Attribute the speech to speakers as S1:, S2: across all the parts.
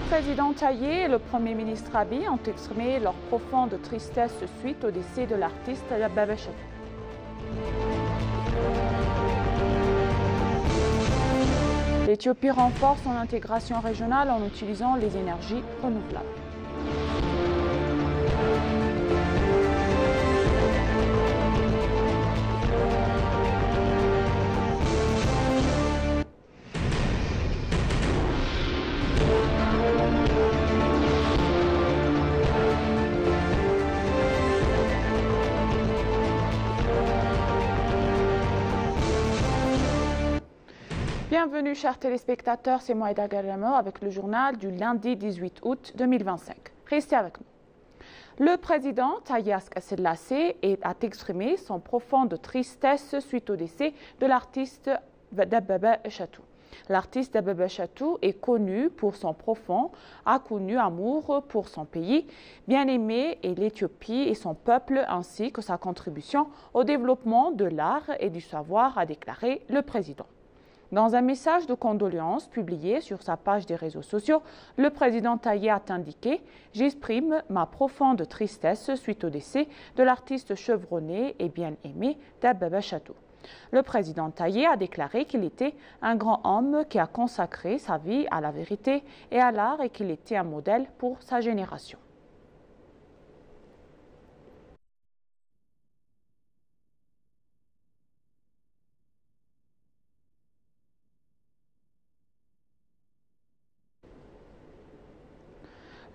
S1: président Taye et le Premier ministre Abiy ont exprimé leur profonde tristesse suite au décès de l'artiste Dababa Chatou. L'Éthiopie renforce son intégration régionale en utilisant les énergies renouvelables. Bienvenue chers téléspectateurs, c'est moi Aïda Garamo avec le journal du lundi 18 août 2025. Restez avec nous. Le président Taye Asselassie a exprimé son profonde tristesse suite au décès de l'artiste Dababa Chatou. L'artiste Dababa Chatou est connu pour son profond, inconnu amour pour son pays, bien aimé et l'Éthiopie et son peuple ainsi que sa contribution au développement de l'art et du savoir, a déclaré le président. Dans un message de condoléances publié sur sa page des réseaux sociaux, le président Taye a indiqué « J'exprime ma profonde tristesse suite au décès de l'artiste chevronné et bien aimé Dababa Chatou ». Le président Taye a déclaré qu'il était un grand homme qui a consacré sa vie à la vérité et à l'art et qu'il était un modèle pour sa génération.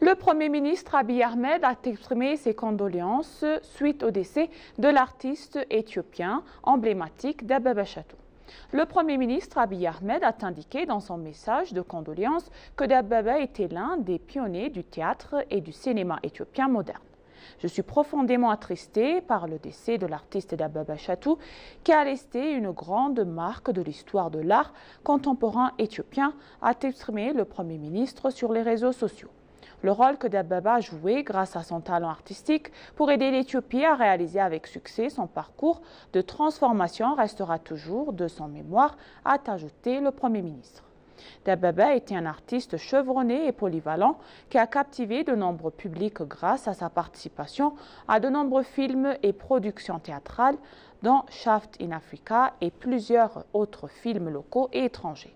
S1: Le Premier ministre Abiy Ahmed a exprimé ses condoléances suite au décès de l'artiste éthiopien emblématique Dababa Chatou. Le Premier ministre Abiy Ahmed a indiqué dans son message de condoléances que Dababa était l'un des pionniers du théâtre et du cinéma éthiopien moderne. Je suis profondément attristé par le décès de l'artiste Dababa Chatou qui a resté une grande marque de l'histoire de l'art contemporain éthiopien, a exprimé le Premier ministre sur les réseaux sociaux. Le rôle que Dababa a joué grâce à son talent artistique pour aider l'Éthiopie à réaliser avec succès son parcours de transformation restera toujours de son mémoire, a ajouté le Premier ministre. Dababa était un artiste chevronné et polyvalent qui a captivé de nombreux publics grâce à sa participation à de nombreux films et productions théâtrales, dont Shaft in Africa et plusieurs autres films locaux et étrangers.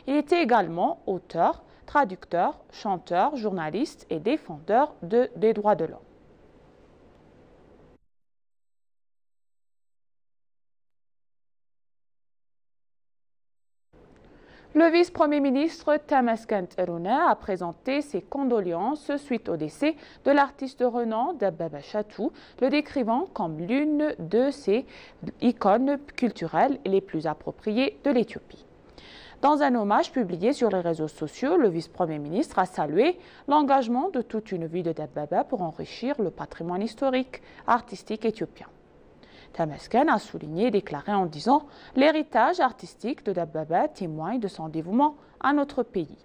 S1: Il était également auteur, traducteur, chanteur, journaliste et défendeur des droits de l'homme. Le vice-premier ministre Tamaskan Terune a présenté ses condoléances suite au décès de l'artiste renom Dababa Chatou, le décrivant comme l'une de ses icônes culturelles les plus appropriées de l'Éthiopie. Dans un hommage publié sur les réseaux sociaux, le vice-premier ministre a salué l'engagement de toute une vie de Dababa pour enrichir le patrimoine historique, artistique éthiopien. Tamaskan a souligné et déclaré en disant « L'héritage artistique de Dababa témoigne de son dévouement à notre pays.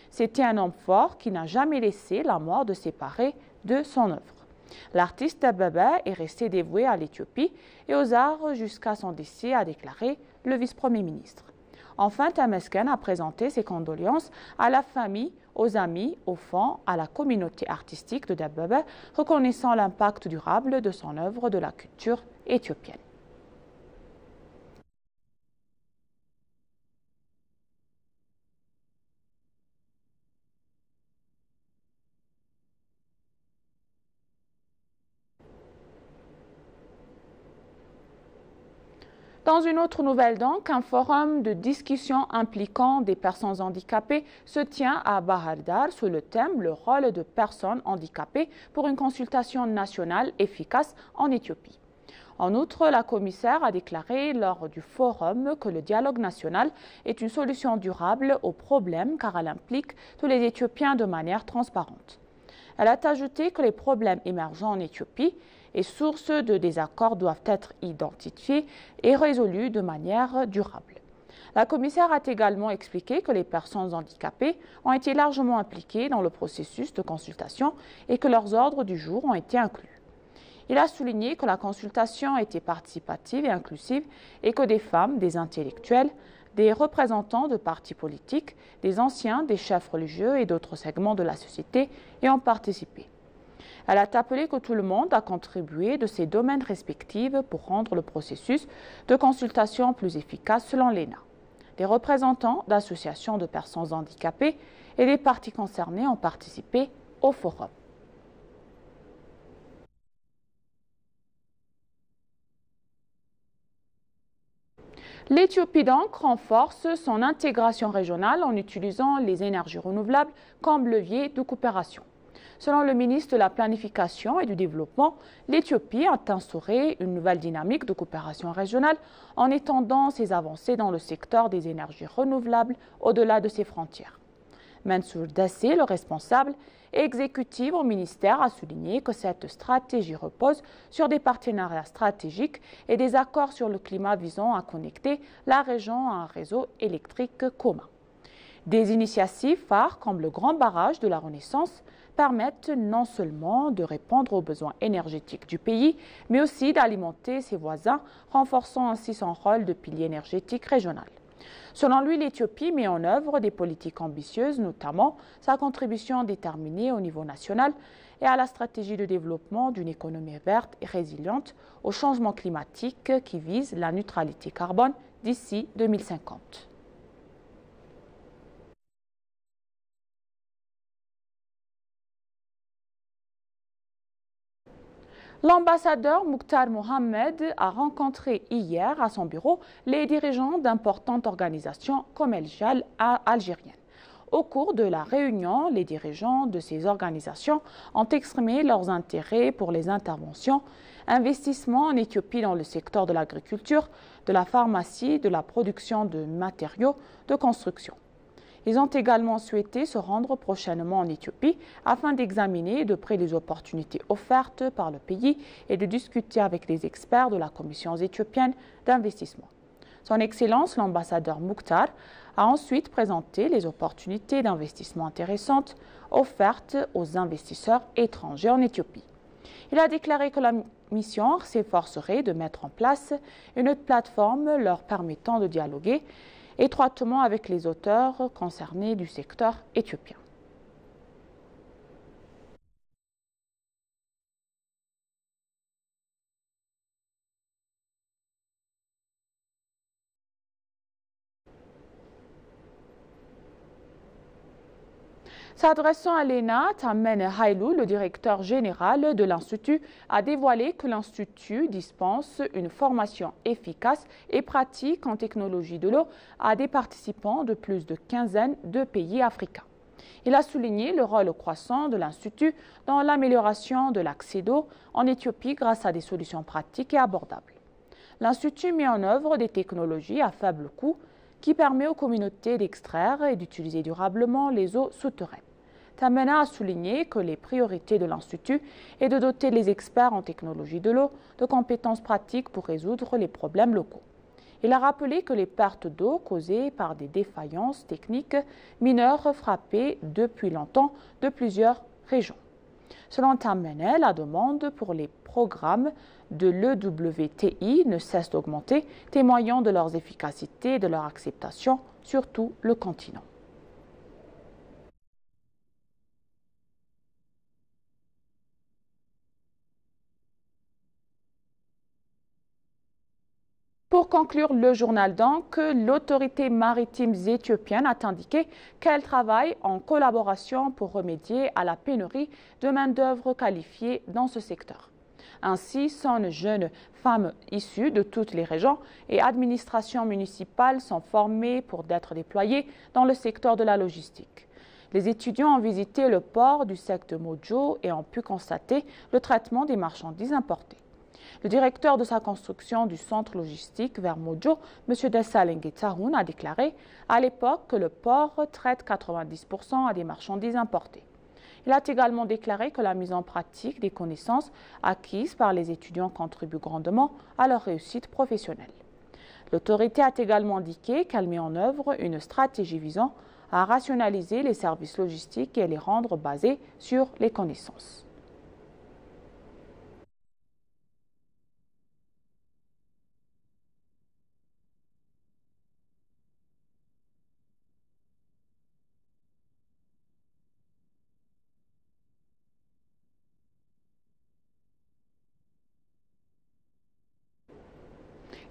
S1: C'était un homme fort qui n'a jamais laissé la mort de séparer de son œuvre. L'artiste Dababa est resté dévoué à l'Éthiopie et aux arts jusqu'à son décès, a déclaré le vice-premier ministre. Enfin, Tamaskan a présenté ses condoléances à la famille, aux amis, aux fans, à la communauté artistique de Dababa, reconnaissant l'impact durable de son œuvre de la culture éthiopienne. Dans une autre nouvelle donc, un forum de discussion impliquant des personnes handicapées se tient à Bahar Dar sous le thème « Le rôle de personnes handicapées pour une consultation nationale efficace en Éthiopie ». En outre, la commissaire a déclaré lors du forum que le dialogue national est une solution durable aux problèmes car elle implique tous les Éthiopiens de manière transparente. Elle a ajouté que les problèmes émergents en Éthiopie et sources de désaccords doivent être identifiés et résolus de manière durable. La commissaire a également expliqué que les personnes handicapées ont été largement impliquées dans le processus de consultation et que leurs ordres du jour ont été inclus. Il a souligné que la consultation était participative et inclusive et que des femmes, des intellectuels, Des représentants de partis politiques, des anciens, des chefs religieux et d'autres segments de la société y ont participé. Elle a appelé que tout le monde a contribué de ses domaines respectifs pour rendre le processus de consultation plus efficace selon l'ENA. Des représentants d'associations de personnes handicapées et des parties concernées ont participé au forum. L'Éthiopie donc renforce son intégration régionale en utilisant les énergies renouvelables comme levier de coopération. Selon le ministre de la Planification et du Développement, l'Éthiopie a instauré une nouvelle dynamique de coopération régionale en étendant ses avancées dans le secteur des énergies renouvelables au-delà de ses frontières. Mansour Dassé, le responsable exécutif au ministère, a souligné que cette stratégie repose sur des partenariats stratégiques et des accords sur le climat visant à connecter la région à un réseau électrique commun. Des initiatives phares comme le Grand Barrage de la Renaissance permettent non seulement de répondre aux besoins énergétiques du pays, mais aussi d'alimenter ses voisins, renforçant ainsi son rôle de pilier énergétique régional. Selon lui, l'Éthiopie met en œuvre des politiques ambitieuses, notamment sa contribution déterminée au niveau national et à la stratégie de développement d'une économie verte et résiliente au changement climatique qui vise la neutralité carbone d'ici 2050. L'ambassadeur Mukhtar Mohamed a rencontré hier à son bureau les dirigeants d'importantes organisations commerciales algériennes. Au cours de la réunion, les dirigeants de ces organisations ont exprimé leurs intérêts pour les interventions, investissements en Éthiopie dans le secteur de l'agriculture, de la pharmacie, de la production de matériaux de construction. Ils ont également souhaité se rendre prochainement en Éthiopie afin d'examiner de près les opportunités offertes par le pays et de discuter avec les experts de la Commission éthiopienne d'investissement. Son Excellence, l'ambassadeur Mukhtar, a ensuite présenté les opportunités d'investissement intéressantes offertes aux investisseurs étrangers en Éthiopie. Il a déclaré que la mission s'efforcerait de mettre en place une plateforme leur permettant de dialoguer étroitement avec les auteurs concernés du secteur éthiopien. S'adressant à l'ENA, Tamen Hailou, le directeur général de l'Institut, a dévoilé que l'Institut dispense une formation efficace et pratique en technologie de l'eau à des participants de plus de quinzaine de pays africains. Il a souligné le rôle croissant de l'Institut dans l'amélioration de l'accès d'eau en Éthiopie grâce à des solutions pratiques et abordables. L'Institut met en œuvre des technologies à faible coût qui permet aux communautés d'extraire et d'utiliser durablement les eaux souterraines. Tamena a souligné que les priorités de l'Institut est de doter les experts en technologie de l'eau de compétences pratiques pour résoudre les problèmes locaux. Il a rappelé que les pertes d'eau causées par des défaillances techniques mineures frappaient depuis longtemps de plusieurs régions. Selon Tamena, la demande pour les programmes de l'EWTI ne cesse d'augmenter, témoignant de leur efficacité et de leur acceptation sur tout le continent. Pour conclure le journal donc, l'autorité maritime éthiopienne a indiqué qu'elle travaille en collaboration pour remédier à la pénurie de main-d'œuvre qualifiée dans ce secteur. Ainsi, 100 jeunes femmes issues de toutes les régions et administrations municipales sont formées pour être déployées dans le secteur de la logistique. Les étudiants ont visité le port du sec de Mojo et ont pu constater le traitement des marchandises importées. Le directeur de sa construction du centre logistique vers Mojo, M. Desalegn Tahun, a déclaré à l'époque que le port traite 90% à des marchandises importées. Il a également déclaré que la mise en pratique des connaissances acquises par les étudiants contribue grandement à leur réussite professionnelle. L'autorité a également indiqué qu'elle met en œuvre une stratégie visant à rationaliser les services logistiques et à les rendre basés sur les connaissances.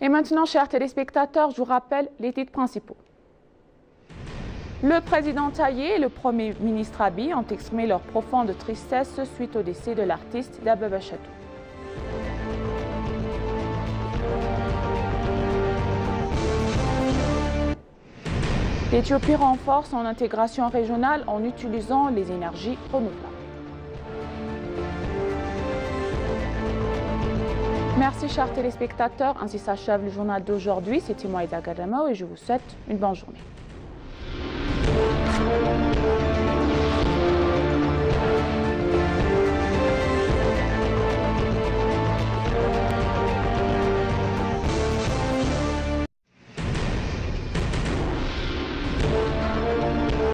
S1: Et maintenant, chers téléspectateurs, je vous rappelle les titres principaux. Le président Taillé et le Premier ministre Abiy ont exprimé leur profonde tristesse suite au décès de l'artiste Dababa Chatou. L'Éthiopie renforce son intégration régionale en utilisant les énergies renouvelables. Merci chers téléspectateurs, ainsi s'achève le journal d'aujourd'hui. C'était moi Ida Gadamo et je vous souhaite une bonne journée.